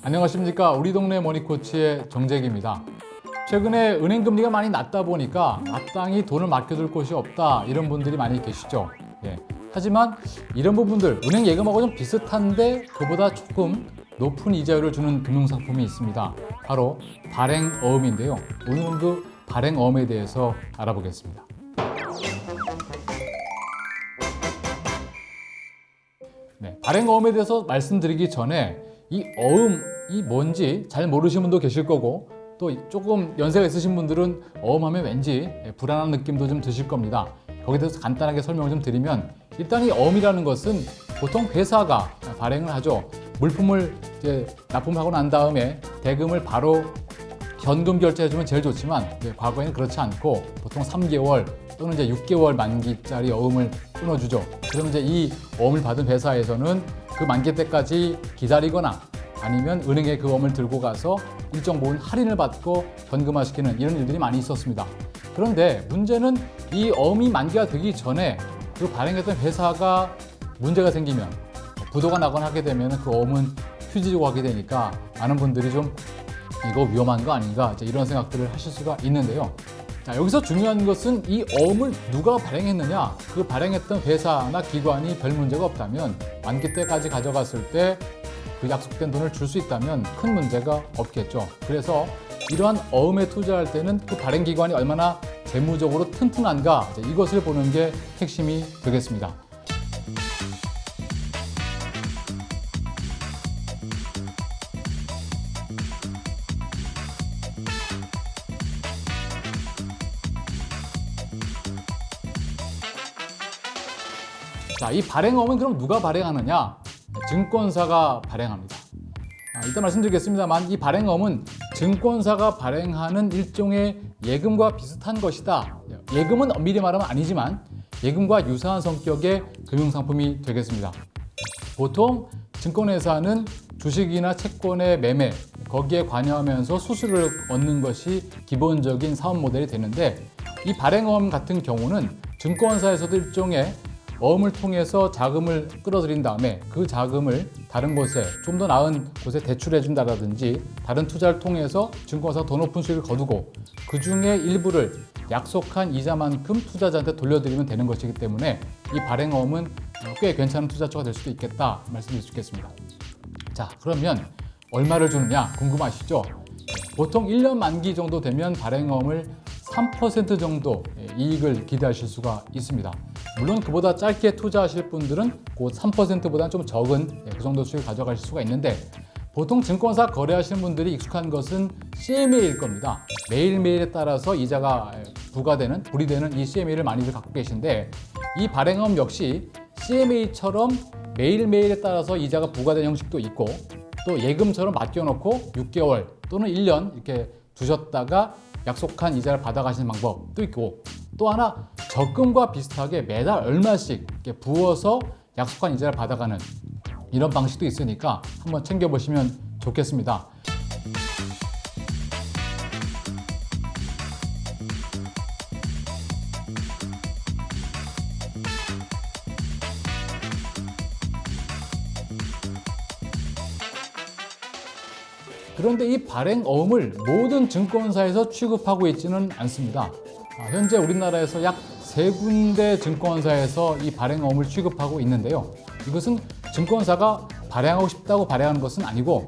안녕하십니까. 우리 동네 머니코치의 정재기입니다. 최근에 은행 금리가 많이 낮다 보니까 마땅히 돈을 맡겨둘 곳이 없다 이런 분들이 많이 계시죠. 하지만 이런 부분들 은행 예금하고 좀 비슷한데 그보다 조금 높은 이자율을 주는 금융상품이 있습니다. 바로 발행어음인데요. 오늘은 그 발행어음에 대해서 알아보겠습니다. 발행어음에 대해서 말씀드리기 전에 이 어음이 뭔지 잘 모르시는 분도 계실 거고 또 조금 연세가 있으신 분들은 어음하면 왠지 불안한 느낌도 좀 드실 겁니다. 거기에 대해서 간단하게 설명을 좀 드리면 일단 이 어음이라는 것은 보통 회사가 발행을 하죠. 물품을 이제 납품하고 난 다음에 대금을 바로 현금 결제해주면 제일 좋지만 과거에는 그렇지 않고 보통 3개월 또는 이제 6개월 만기짜리 어음을 끊어주죠. 그러면 이제 이 어음을 받은 회사에서는 그 만기 때까지 기다리거나 아니면 은행에 그 어음을 들고 가서 일정 부분 할인을 받고 현금화시키는 이런 일들이 많이 있었습니다. 그런데 문제는 이 어음이 만기가 되기 전에 그 발행했던 회사가 문제가 생기면 부도가 나거나 하게 되면 그 어음은 휴지고 하게 되니까 많은 분들이 좀 이거 위험한 거 아닌가 이런 생각들을 하실 수가 있는데요. 자, 여기서 중요한 것은 이 어음을 누가 발행했느냐, 그 발행했던 회사나 기관이 별 문제가 없다면 만기 때까지 가져갔을 때 그 약속된 돈을 줄 수 있다면 큰 문제가 없겠죠. 그래서 이러한 어음에 투자할 때는 그 발행기관이 얼마나 재무적으로 튼튼한가 이것을 보는 게 핵심이 되겠습니다. 자, 이 발행어음은 그럼 누가 발행하느냐? 증권사가 발행합니다. 일단 말씀드리겠습니다만 이 발행어음은 증권사가 발행하는 일종의 예금과 비슷한 것이다. 예금은 엄밀히 말하면 아니지만 예금과 유사한 성격의 금융상품이 되겠습니다. 보통 증권회사는 주식이나 채권의 매매, 거기에 관여하면서 수수료를 얻는 것이 기본적인 사업 모델이 되는데 이 발행어음 같은 경우는 증권사에서도 일종의 어음을 통해서 자금을 끌어들인 다음에 그 자금을 다른 곳에 좀 더 나은 곳에 대출해 준다든지 다른 투자를 통해서 증권사가 더 높은 수익을 거두고 그 중에 일부를 약속한 이자만큼 투자자한테 돌려드리면 되는 것이기 때문에 이 발행어음은 꽤 괜찮은 투자처가 될 수도 있겠다 말씀드릴 수 있겠습니다. 자, 그러면 얼마를 주느냐 궁금하시죠? 보통 1년 만기 정도 되면 발행어음을 3% 정도 이익을 기대하실 수가 있습니다. 물론 그보다 짧게 투자하실 분들은 그 3%보다는 좀 적은 그 정도 수익을 가져가실 수가 있는데 보통 증권사 거래하시는 분들이 익숙한 것은 CMA일 겁니다. 매일매일에 따라서 이자가 불이되는 이 CMA를 많이들 갖고 계신데 이 발행어음 역시 CMA처럼 매일매일에 따라서 이자가 부과되는 형식도 있고 또 예금처럼 맡겨놓고 6개월 또는 1년 이렇게 두셨다가 약속한 이자를 받아가시는 방법도 있고 또 하나 적금과 비슷하게 매달 얼마씩 이렇게 부어서 약속한 이자를 받아가는 이런 방식도 있으니까 한번 챙겨보시면 좋겠습니다. 그런데 이 발행어음을 모든 증권사에서 취급하고 있지는 않습니다. 현재 우리나라에서 약 3군데 증권사에서 이 발행어음을 취급하고 있는데요. 이것은 증권사가 발행하고 싶다고 발행하는 것은 아니고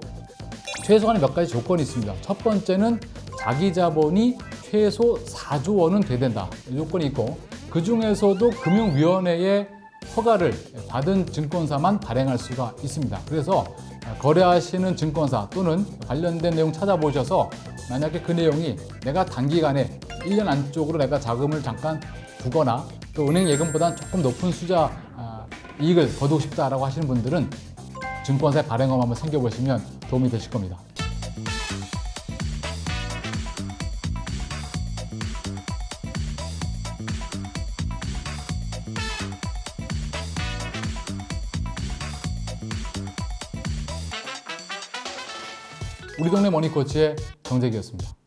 최소한의 몇 가지 조건이 있습니다. 첫 번째는 자기 자본이 최소 4조 원은 돼야 된다. 이 조건이 있고 그 중에서도 금융위원회의 허가를 받은 증권사만 발행할 수가 있습니다. 그래서 거래하시는 증권사 또는 관련된 내용 찾아보셔서 만약에 그 내용이 내가 단기간에 1년 안쪽으로 내가 자금을 잠깐 두거나 또 은행 예금보다는 조금 높은 이익을 거두고 싶다라고 하시는 분들은 증권사의 발행어음 한번 챙겨보시면 도움이 되실 겁니다. 우리 동네 머니코치의 정재기였습니다.